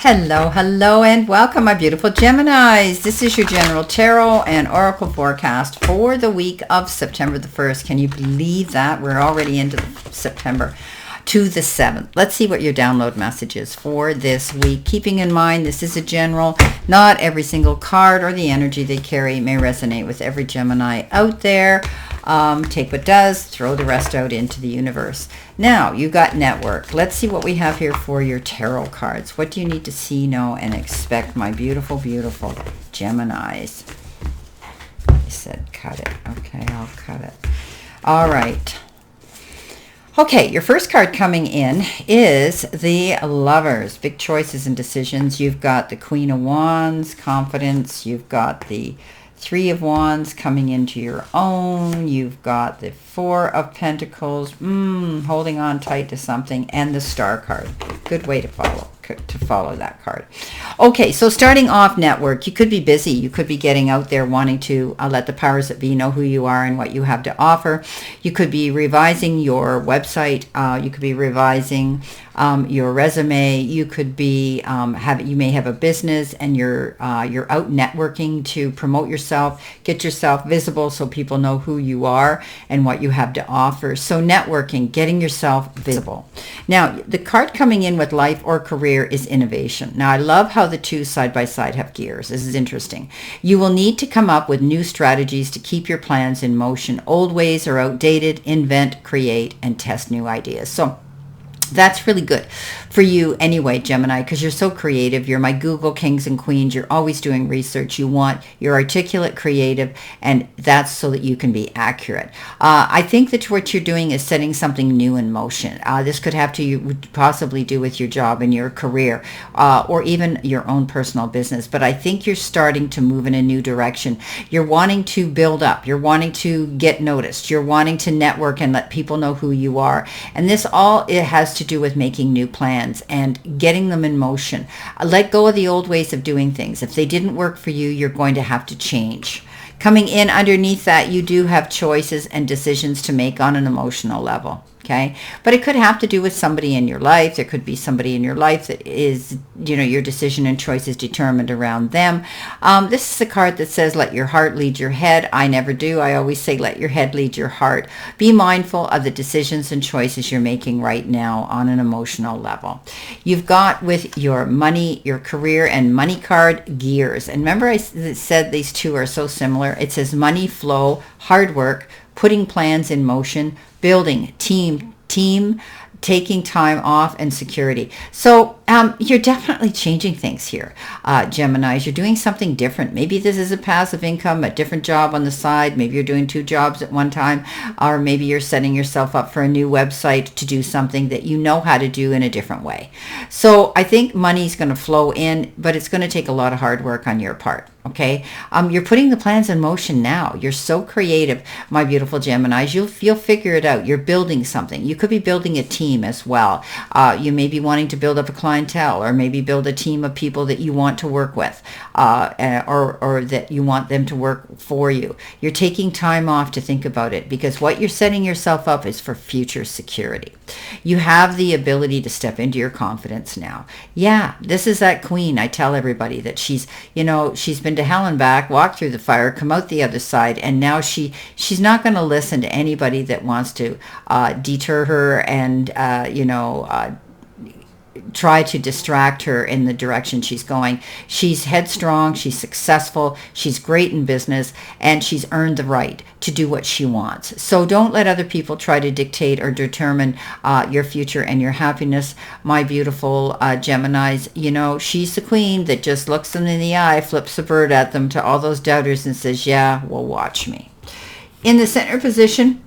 Hello, hello, and welcome, my beautiful Geminis. This is your general tarot and oracle forecast for the week of September the 1st. Can you believe that? We're already into September to the 7th. Let's see what your download message is for this week. Keeping in mind, this is a general. Not every single card or the energy they carry may resonate with every Gemini out there. Take what does, throw the rest out into the universe. Now, you got network. Let's see what we have here for your tarot cards. What do you need to see, know, and expect, my beautiful, beautiful Geminis? I said cut it. Okay, I'll cut it. All right. Okay, your first card coming in is the Lovers. Big choices and decisions. You've got the Queen of Wands, confidence. You've got the Three of Wands coming into your own. You've got the Four of Pentacles, holding on tight to something, and the Star card. Good way to follow that card. Okay, so starting off network, you could be busy. You could be getting out there wanting to let the powers that be know who you are and what you have to offer. You could be revising your website. You could be revising your resume. You could be you may have a business and you're out networking to promote yourself, get yourself visible so people know who you are and what you have to offer. So networking, getting yourself visible. Now, the card coming in with life or career is innovation. Now, I love how the two side by side have gears. This is interesting. You will need to come up with new strategies to keep your plans in motion. Old ways are outdated. Invent, create, and test new ideas. So that's really good for you anyway, Gemini, because you're so creative. You're my Google kings and queens. You're always doing research. You're articulate, creative, and that's so that you can be accurate. I think that what you're doing is setting something new in motion. This could have to possibly do with your job and your career, or even your own personal business. But I think you're starting to move in a new direction. You're wanting to build up. You're wanting to get noticed. You're wanting to network and let people know who you are. And this all, it has to do with making new plans and getting them in motion. Let go of the old ways of doing things. If they didn't work for you, you're going to have to change. Coming in underneath that, you do have choices and decisions to make on an emotional level. Okay, but it could have to do with somebody in your life. There could be somebody in your life that is, your decision and choice is determined around them. This is a card that says, let your heart lead your head. I never do. I always say, let your head lead your heart. Be mindful of the decisions and choices you're making right now on an emotional level. You've got with your money, your career, and money card gears. And remember I said these two are so similar. It says money flow, hard work, putting plans in motion, building, team, taking time off, and security. So you're definitely changing things here, Geminis. You're doing something different. Maybe this is a passive income, a different job on the side. Maybe you're doing two jobs at one time, or maybe you're setting yourself up for a new website to do something that you know how to do in a different way. So I think money's going to flow in, but it's going to take a lot of hard work on your part. Okay, you're putting the plans in motion now. You're so creative, my beautiful Geminis. You'll figure it out. You're building something. You could be building a team as well. You may be wanting to build up a clientele, or maybe build a team of people that you want to work with, or that you want them to work for you. You're taking time off to think about it, because what you're setting yourself up is for future security. You have the ability to step into your confidence now. Yeah, this is that queen. I tell everybody that she's been to hell and back, walked through the fire, come out the other side, and now she's not going to listen to anybody that wants to deter her and try to distract her in the direction she's going. She's headstrong, she's successful, she's great in business, and she's earned the right to do what she wants. So don't let other people try to dictate or determine your future and your happiness, my beautiful Geminis. She's the queen that just looks them in the eye, flips a bird at them, to all those doubters, and says, yeah, well, watch me. In the center position,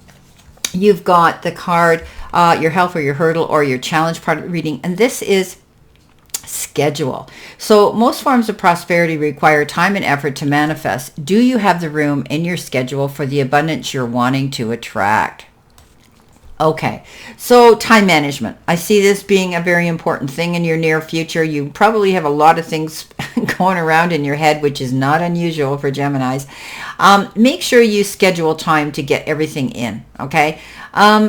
you've got the card, your health or your hurdle or your challenge part of the reading, and this is schedule. So most forms of prosperity require time and effort to manifest. Do you have the room in your schedule for the abundance you're wanting to attract? Okay, so time management. I see this being a very important thing in your near future. You probably have a lot of things going around in your head, which is not unusual for Geminis. Make sure you schedule time to get everything in, okay?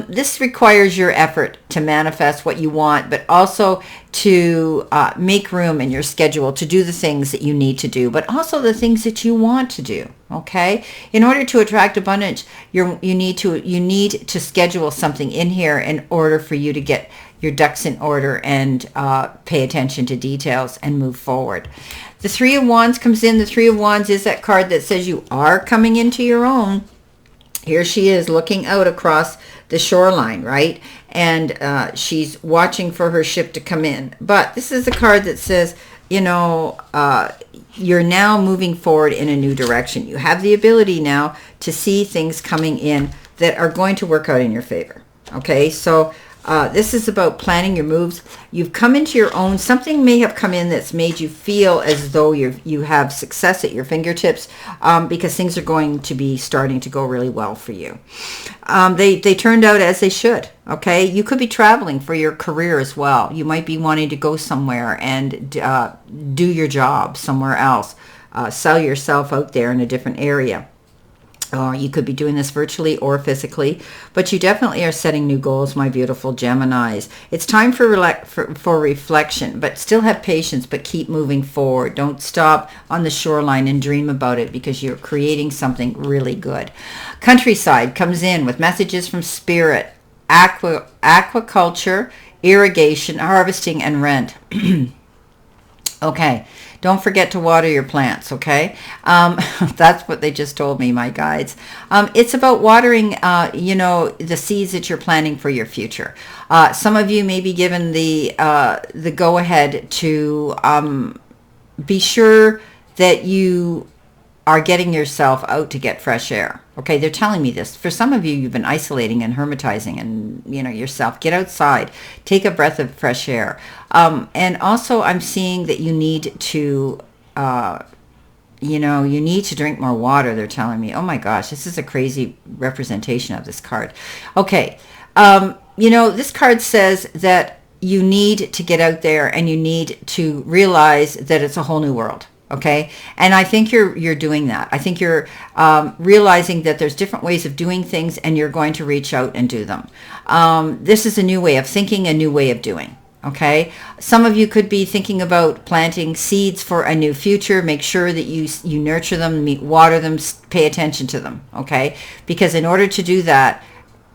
This requires your effort to manifest what you want, but also to make room in your schedule to do the things that you need to do, but also the things that you want to do, okay? In order to attract abundance, you need to schedule something in here in order for you to get your ducks in order and pay attention to details and move forward. The Three of Wands comes in. The Three of Wands is that card that says you are coming into your own. Here she is looking out across the shoreline, right? And she's watching for her ship to come in. But this is a card that says, you're now moving forward in a new direction. You have the ability now to see things coming in that are going to work out in your favor. Okay, so this is about planning your moves. You've come into your own. Something may have come in that's made you feel as though you have success at your fingertips, because things are going to be starting to go really well for you. They turned out as they should. Okay, you could be traveling for your career as well. You might be wanting to go somewhere and do your job somewhere else. Sell yourself out there in a different area. You could be doing this virtually or physically, but you definitely are setting new goals, my beautiful Geminis. It's time for reflection, but still have patience, but keep moving forward. Don't stop on the shoreline and dream about it, because you're creating something really good. Countryside comes in with messages from spirit, aquaculture, irrigation, harvesting, and rent. Okay. Don't forget to water your plants, okay? That's what they just told me, my guides. It's about watering, the seeds that you're planting for your future. Some of you may be given the go-ahead to be sure that you are getting yourself out to get fresh air. Okay, they're telling me this. For some of you, you've been isolating and hermitizing and, yourself. Get outside. Take a breath of fresh air. And also, I'm seeing that you need to, you need to drink more water, they're telling me. Oh my gosh, this is a crazy representation of this card. Okay, this card says that you need to get out there and you need to realize that it's a whole new world. Okay, and I think you're doing that. I think you're realizing that there's different ways of doing things, and you're going to reach out and do them. This is a new way of thinking, a new way of doing. Okay, some of you could be thinking about planting seeds for a new future. Make sure that you nurture them, water them, pay attention to them. Okay, because in order to do that,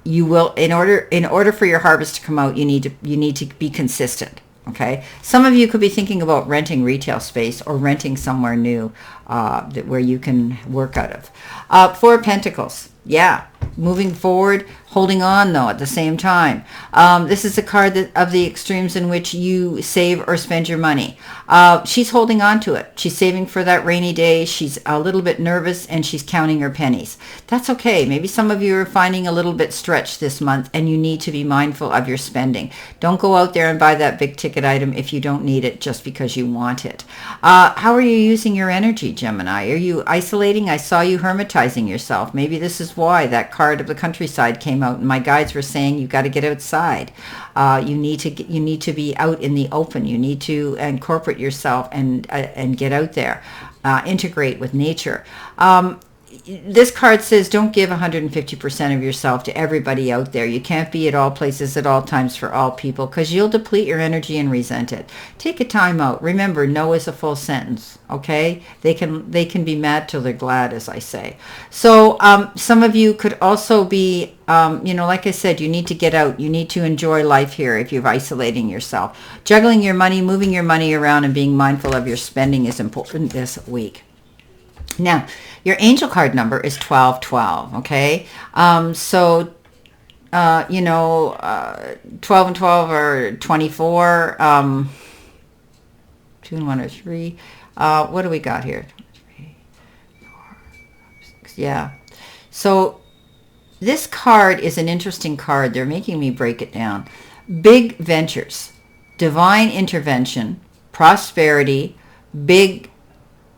you will. In order for your harvest to come out, you need to be consistent. Okay, some of you could be thinking about renting retail space or renting somewhere new where you can work out of. Four of Pentacles. Yeah, moving forward, holding on though at the same time. This is a card of the extremes in which you save or spend your money. She's holding on to it. She's saving for that rainy day. She's a little bit nervous and she's counting her pennies. That's okay. Maybe some of you are finding a little bit stretched this month and you need to be mindful of your spending. Don't go out there and buy that big ticket item if you don't need it just because you want it. How are you using your energy, Gemini? Are you isolating? I saw you hermitizing yourself. Maybe this is why that card of the countryside came out and my guides were saying you got to get outside. You need to be out in the open. You need to incorporate yourself and get out there, integrate with nature. This card says don't give 150% of yourself to everybody out there. You can't be at all places at all times for all people because you'll deplete your energy and resent it. Take a time out. Remember, no is a full sentence, okay? They can be mad till they're glad, as I say. So some of you could also be, like I said, you need to get out. You need to enjoy life here if you're isolating yourself. Juggling your money, moving your money around, and being mindful of your spending is important this week. Now, your angel card number is 1212, okay? 12 and 12 are 24, 2 and 1 are 3. What do we got here? 3, 4, 5, 6, yeah. So this card is an interesting card. They're making me break it down. Big ventures, divine intervention, prosperity, big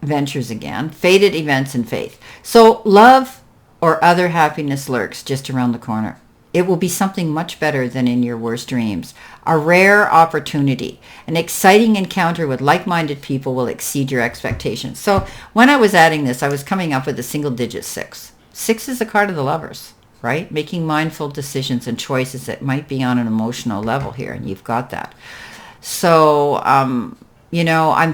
ventures again, fated events, and faith. So love or other happiness lurks just around the corner. It will be something much better than in your worst dreams. A rare opportunity. An exciting encounter with like-minded people will exceed your expectations. So when I was adding this, I was coming up with a single digit 6. 6 is a card of the lovers, right? Making mindful decisions and choices that might be on an emotional level here, and you've got that. So, I'm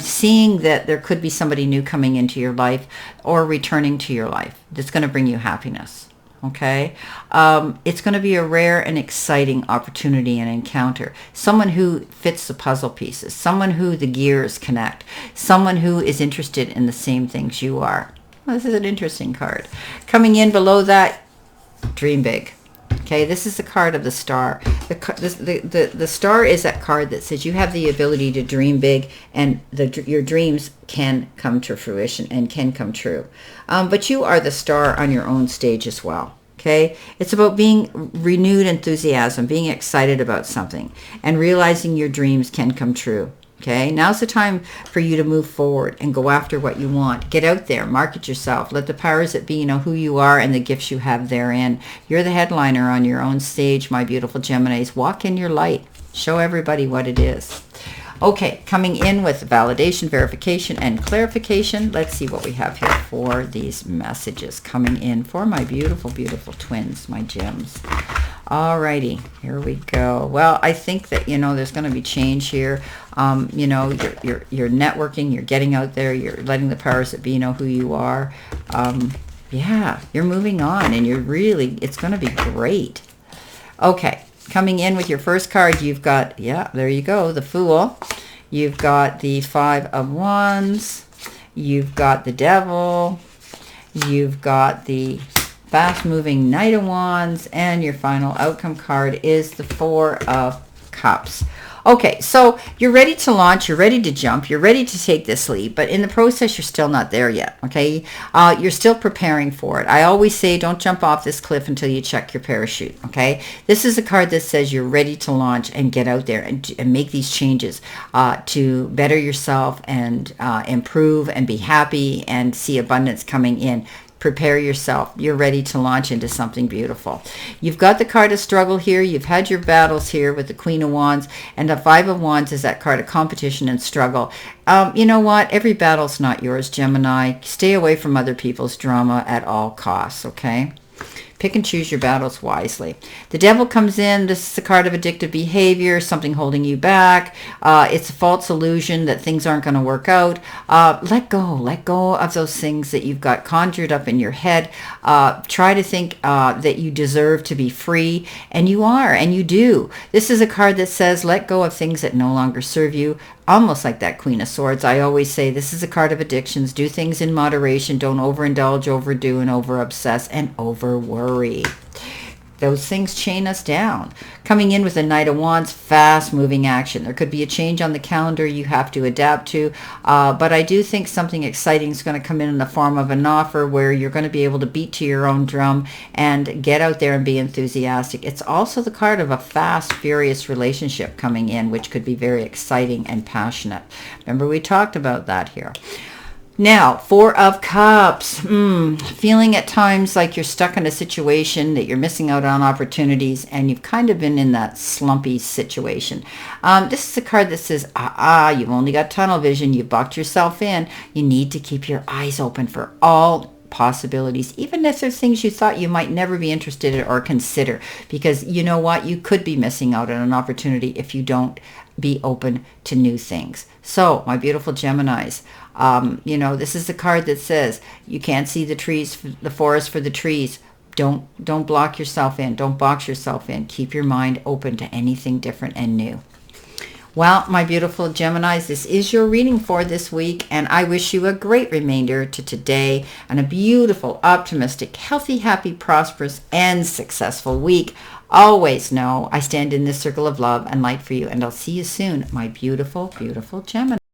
seeing that there could be somebody new coming into your life or returning to your life that's going to bring you happiness. Okay. It's going to be a rare and exciting opportunity and encounter. Someone who fits the puzzle pieces, someone who the gears connect, someone who is interested in the same things you are. Well, this is an interesting card. Coming in below that, dream big. Okay, this is the card of the star. The star is that card that says you have the ability to dream big, and your dreams can come to fruition and can come true. But you are the star on your own stage as well. Okay, it's about being renewed enthusiasm, being excited about something, and realizing your dreams can come true. Okay, now's the time for you to move forward and go after what you want. Get out there, market yourself. Let the powers that be know who you are and the gifts you have therein. You're the headliner on your own stage, my beautiful Geminis. Walk in your light. Show everybody what it is. Okay, coming in with validation, verification, and clarification. Let's see what we have here for these messages coming in for my beautiful, beautiful twins, my gems. Alrighty, here we go. Well, I think that, there's going to be change here. You're networking, you're getting out there, you're letting the powers that be know who you are. Yeah, you're moving on, and it's going to be great. Okay, coming in with your first card, you've got, there you go, the Fool. You've got the 5 of Wands. You've got the Devil. You've got the fast-moving Knight of Wands, and your final outcome card is the 4 of Cups. Okay, so you're ready to launch, you're ready to jump, you're ready to take this leap, but in the process, you're still not there yet, okay? You're still preparing for it. I always say don't jump off this cliff until you check your parachute, okay? This is a card that says you're ready to launch and get out there and make these changes to better yourself and improve and be happy and see abundance coming in. Prepare yourself. You're ready to launch into something beautiful. You've got the card of struggle here. You've had your battles here with the Queen of Wands, and the 5 of Wands is that card of competition and struggle. You know what? Every battle's not yours, Gemini. Stay away from other people's drama at all costs, okay? Pick and choose your battles wisely. The Devil comes in. This is the card of addictive behavior, something holding you back. It's a false illusion that things aren't going to work out. Let go of those things that you've got conjured up in your head. Try to think that you deserve to be free, and you are, and you do. This is a card that says let go of things that no longer serve you. Almost like that Queen of Swords. I always say this is a card of addictions. Do things in moderation. Don't overindulge, overdo, and over-obsess, and over-worry. Those things chain us down. Coming in with a Knight of Wands, fast-moving action. There could be a change on the calendar you have to adapt to, but I do think something exciting is going to come in the form of an offer where you're going to be able to beat to your own drum and get out there and be enthusiastic. It's also the card of a fast, furious relationship coming in, which could be very exciting and passionate. Remember, we talked about that here. Now, 4 of Cups, feeling at times like you're stuck in a situation that you're missing out on opportunities, and you've kind of been in that slumpy situation. This is a card that says, you've only got tunnel vision, you've boxed yourself in. You need to keep your eyes open for all possibilities, even if there's things you thought you might never be interested in or consider, because you know what, you could be missing out on an opportunity if you don't be open to new things. So, my beautiful Geminis, this is the card that says you can't see the forest for the trees. Don't block yourself in. Don't box yourself in. Keep your mind open to anything different and new. Well, my beautiful Geminis, this is your reading for this week, and I wish you a great remainder to today and a beautiful, optimistic, healthy, happy, prosperous, and successful week. Always know I stand in this circle of love and light for you, and I'll see you soon, my beautiful, beautiful Gemini.